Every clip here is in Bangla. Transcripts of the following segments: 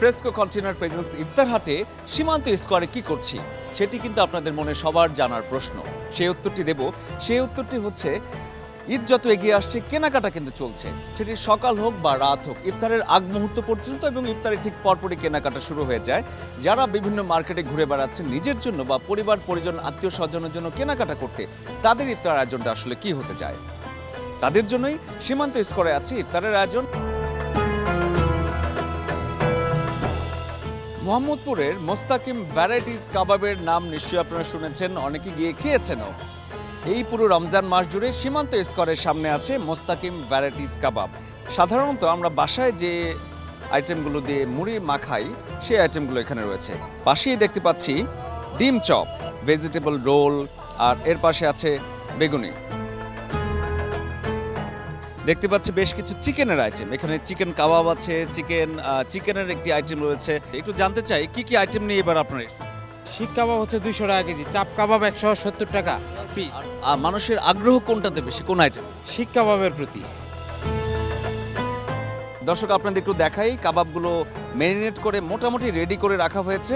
ফ্রেস্কো কন্টেনার প্রেজেন্স ইফতার হাটে সীমান্ত স্কোয়ারে কি করছি সেটি কিন্তু আপনাদের মনে সবার জানার প্রশ্ন। সেই উত্তরটি দেব। সেই উত্তরটি হচ্ছে ঈদ যত এগিয়ে আসছে কেনাকাটা কিন্তু চলছে, সেটি সকাল হোক বা রাত হোক, ইফতারের আগ মুহূর্ত পর্যন্ত এবং ইফতারের ঠিক পরপরই কেনাকাটা শুরু হয়ে যায়। যারা বিভিন্ন মার্কেটে ঘুরে বেড়াচ্ছেন নিজের জন্য বা পরিবার পরিজন আত্মীয় স্বজনের জন্য কেনাকাটা করতে, তাদের ইফতার আয়োজনটা আসলে কি হতে যায়, তাদের জন্যই সীমান্ত স্কোয়ারে আছে ইফতারের আয়োজন। মোহাম্মদপুরের মোস্তাকিম ভ্যারাইটিস কাবাবের নাম নিশ্চয়ই আপনারা শুনেছেন, অনেকে গিয়ে খেয়েছেনও। এই পুরো রমজান মাস জুড়ে সীমান্ত স্কোয়ারের সামনে আছে মোস্তাকিম ভ্যারাইটিস কাবাব। সাধারণত আমরা বাসায় যে আইটেমগুলো দিয়ে মুড়ি মাখাই সেই আইটেমগুলো এখানে রয়েছে। পাশেই দেখতে পাচ্ছি ডিম চপ, ভেজিটেবল রোল, আর এর পাশে আছে বেগুনি। দেখতে পাচ্ছি বেশ কিছু চিকেনের আইটেম, এখানে চিকেন কাবাব আছে, চিকেনের একটি আইটেম রয়েছে। একটু জানতে চাই কি কি আইটেম নিয়ে এবার আপনার। শিক কাবাব হচ্ছে 200 টাকা কেজি, চাপ কাবাব 170 টাকা পিস। আর মানুষের আগ্রহ কোনটাতে বেশি, কোন আইটেম? শিক কাবাবের প্রতি। দর্শক আপনাদের একটু দেখাই, কাবাবগুলো ম্যারিনেট করে মোটামুটি রেডি করে রাখা হয়েছে।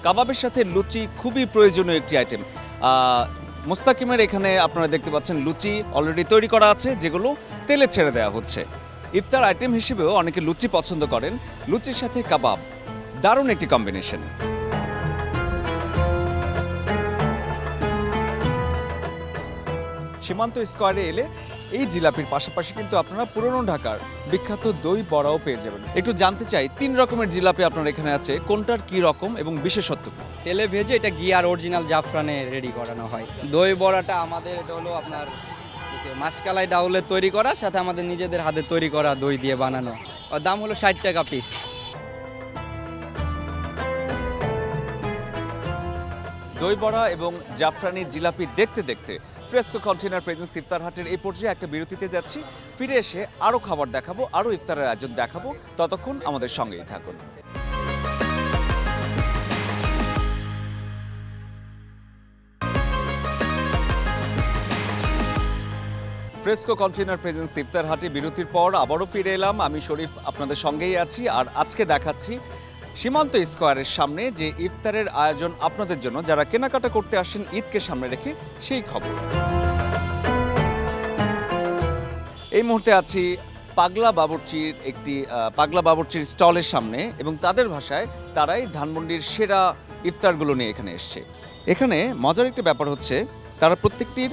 কাবাবের সাথে লুচি খুবই প্রয়োজনীয় একটি আইটেম। মোস্তাকিমের এখানে আপনারা দেখতে পাচ্ছেন লুচি অলরেডি তৈরি করা আছে, যেগুলো তেলে ছেড়ে দেওয়া হচ্ছে। ইফতার আইটেম হিসেবেও অনেকে লুচি পছন্দ করেন, লুচির সাথে কাবাব দারুণ একটি কম্বিনেশন। সীমান্ত স্কোয়ারে এলে এই জিলাপির পাশাপাশি কিন্তু আপনারা পুরনো ঢাকার বিখ্যাত দই বড়াও পেয়ে যাবেন। একটু জানতে চাই, 3 রকমের জিলাপি আপনার এখানে আছে, কোনটার কি রকম এবং বিশেষত্ব কি? তেলে ভেজে এটা ঘি আর অরিজিনাল জাফরানে রেডি করানো হয়। দই বড়াটা আমাদের এটা হলো আপনার মাসকালাই ডাউলে তৈরি করা, সাথে আমাদের নিজেদের হাতে তৈরি করা দই দিয়ে বানানো। ওর দাম হলো 60 টাকা পিস। দই বড়া এবং জাফরানি জিলাপি দেখতে দেখতে ফ্রেস্কো কন্টেনার প্রেজেন্স ইফতার হাটের এই পর্যায়ে একটা বিরতিতে যাচ্ছি। ফিরে এসে আরও খাবার দেখাবো, আরও ইফতারের আয়োজন দেখাবো। ততক্ষণ আমাদের সঙ্গেই থাকুন। ফ্রেস্কো কন্টেনার প্রেজেন্স ইফতার হাটে বিরতির পর আবারও ফিরে এলাম। আমি শরীফ আপনাদের সঙ্গেই আছি, আর আজকে দেখাচ্ছি সীমান্ত স্কোয়ারের সামনে যে ইফতারের আয়োজন আপনাদের জন্য, যারা কেনাকাটা করতে আসেন ঈদকে সামনে রেখে, সেই খবর। এই মুহূর্তে আছি পাগলা বাবুর্চির স্টলের সামনে, এবং তাদের ভাষায় তারাই ধানমন্ডির সেরা ইফতারগুলো নিয়ে এখানে এসছে। এখানে মজার একটি ব্যাপার হচ্ছে, তারা প্রত্যেকটির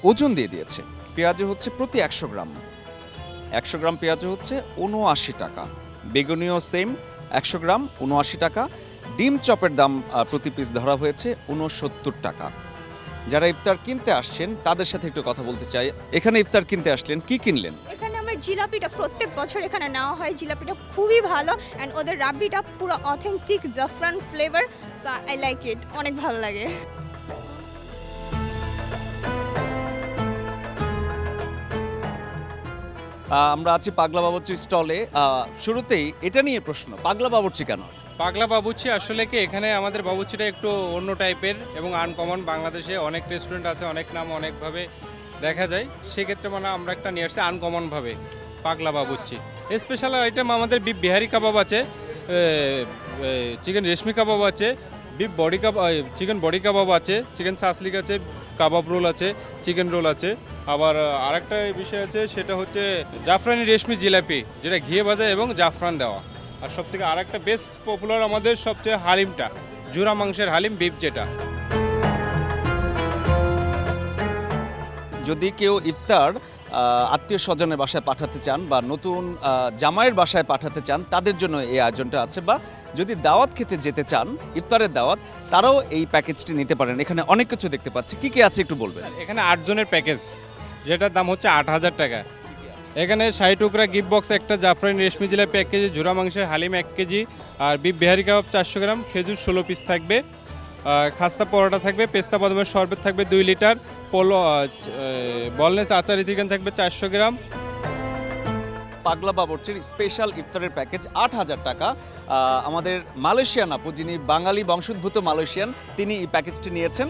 ওজন দিয়ে দিয়েছে। পেঁয়াজু হচ্ছে প্রতি 100 গ্রাম, 100 গ্রাম পেঁয়াজু হচ্ছে 79 টাকা, বেগুনিও সেম 100 গ্রাম 79 টাকা। ডিম চপের দাম প্রতি পিস ধরা হয়েছে 69 টাকা। যারা ইফতার কিনতে আসছেন তাদের সাথে একটু কথা বলতে চাই। এখানে ইফতার কিনতে আসলেন, কি কিনলেন? এখানে আমার জিলাপিটা প্রত্যেক বছর এখানে নেওয়া হয়, জিলাপিটা খুবই ভালো, অ্যান্ড ওদের রাবড়িটা পুরো অথেন্টিক জাফরান flavour, so I like it, অনেক ভালো লাগে। আমরা আছি পাগলা বাবুর্চির স্টলে। শুরুতেই এটা নিয়ে প্রশ্ন, পাগলা বাবুর্চি কেন? পাগলা বাবুর্চি আসলে কি, এখানে আমাদের বাবুর্চিটা একটু অন্য টাইপের এবং আনকমন। বাংলাদেশে অনেক রেস্টুরেন্ট আছে, অনেক নাম অনেকভাবে দেখা যায়, সেক্ষেত্রে মানে আমরা একটা নিয়ে আসছি আনকমনভাবে পাগলা বাবুর্চি। স্পেশাল আইটেম আমাদের বিফ বিহারি কাবাব আছে, চিকেন রেশমি কাবাব আছে, বিফ বডি কাবাব, চিকেন বডি কাবাব আছে, চিকেন সাসলিক আছে, কাবাব রোল আছে, চিকেন রোল আছে। আবার আরেকটা বিষয় আছে, সেটা হচ্ছে জাফরানি রেশমি জিলাপি, যেটা ঘিয়ে ভাজা এবং জাফরান দেওয়া। আর সব থেকে আরেকটা বেস্ট পপুলার আমাদের সবচেয়ে হালিমটা, জুরা মাংসের হালিম বিফ যেটা। যদি কেউ ইফতার আত্মীয় স্বজনের বাসায় পাঠাতে চান বা নতুন জামাইয়ের বাসায় পাঠাতে চান, তাদের জন্য এই আয়োজনটা আছে। বা যদি দাওয়াত খেতে যেতে চান, ইফতারের দাওয়াত, তারাও এই প্যাকেজটি নিতে পারেন। এখানে অনেক কিছু দেখতে পাচ্ছি, কি কি আছে একটু বলবেন? এখানে 8 জনের প্যাকেজ, যেটার দাম হচ্ছে 8000 টাকা। এখানে 60 টুকরা গিফট বক্স একটা, জাফরানি রেশমি জিলাপি 1 কেজি, জুরা মাংসের হালিম 1 কেজি, আর বিফ বিহারি কাবাব 400 গ্রাম, খেজুর 16 পিস থাকবে, খাস্তা পরোটা থাকবে, পেস্তা বাদামের শরবত থাকবে 2 লিটার, বলনেস আচারি চিকেন থাকবে 400 গ্রাম। পাগলা বাবুর্চির স্পেশাল ইফতারের প্যাকেজ 8000 টাকা। আমাদের মালয়েশিয়ান আপু, যিনি বাঙালি বংশোদ্ভূত মালয়েশিয়ান, তিনি এই প্যাকেজটি নিয়েছেন।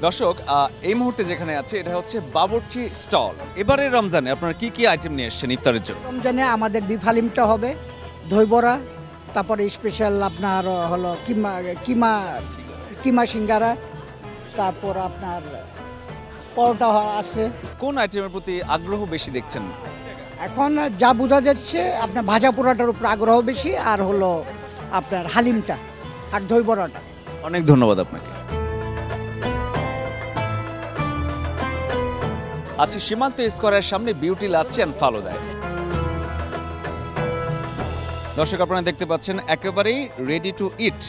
দর্শক এই মুহূর্তে যেখানে আছে এটা হচ্ছে বাবুর্চি স্টল। এবারের রমজানে আপনারা কি কি আইটেম নিয়ে এসেছেন ইফতারের জন্য? রমজানে আমাদের বিফ হালিমটা হবে, দই বড়া, তারপরে স্পেশাল আপনার হলো কিমা কিমা কিমা সিঙ্গারা, তারপর আপনার পরোটা আছে। কোন আইটেমের প্রতি আগ্রহ বেশি দেখছেন? এখন যা বোঝা যাচ্ছে আপনার ভাজা পোড়াটার উপর আগ্রহ বেশি, আর হলো আপনার হালিমটা আর দই বড়াটা। অনেক ধন্যবাদ আপনাকে। আছি সীমান্ত স্কোয়ারের সামনে বিউটি লাচ্ছি অ্যান্ড ফালুদায়। দর্শক আপনারা দেখতে পাচ্ছেন একেবারেই রেডি টু ইট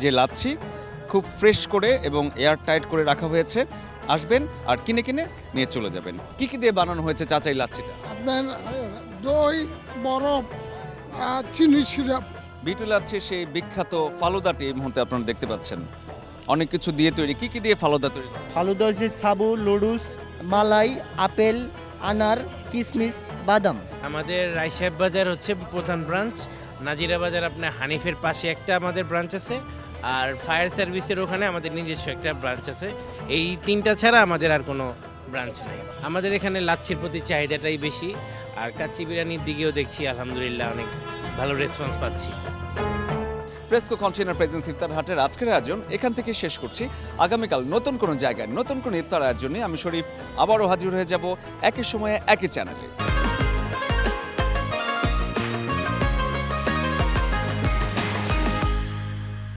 যে লাচ্ছি, খুব ফ্রেশ করে এবং এয়ার টাইট করে রাখা হয়েছে। আসবেন আর কিনে কিনে নিয়ে চলে যাবেন। কি কি দিয়ে বানানো হয়েছে চাচা এই লাচ্ছিটা? আপনার দই, বরফ, চিনি সিরাপ। বিউটি লাচ্ছির সেই বিখ্যাত ফালুদাটি এই মুহূর্তে আপনারা দেখতে পাচ্ছেন। অনেক কিছু দিয়ে তৈরি। কি কি দিয়ে ফালুদা তৈরি করা? ফালুদা হচ্ছে সাবু, লডুস, মালাই, আপেল, আনার, কিশমিশ, বাদাম। আমাদের রায়সাহেব বাজার হচ্ছে প্রধান ব্রাঞ্চ। নাজিরা বাজার আপনার হানিফের পাশে একটা আমাদের ব্রাঞ্চ আছে, আর ফায়ার সার্ভিসের ওখানে আমাদের নিজস্ব একটা ব্রাঞ্চ আছে। এই তিনটা ছাড়া আমাদের আর কোনো ব্রাঞ্চ নেই। আমাদের এখানে লাচ্ছির প্রতি চাহিদাটাই বেশি, আর কাচ্চি বিরিয়ানির দিকেও দেখছি আলহামদুলিল্লাহ অনেক ভালো রেসপন্স পাচ্ছি। ফ্রেস্কো কন্টেনার প্রেজেন্স ইফতার হাটের আজকের আয়োজন এখান থেকে শেষ করছি। আগামীকাল নতুন কোনো জায়গায় নতুন কোনো ইফতার আয়োজনে আমি শরীফ আবারও হাজির হয়ে যাব একই সময়ে একই চ্যানেলে।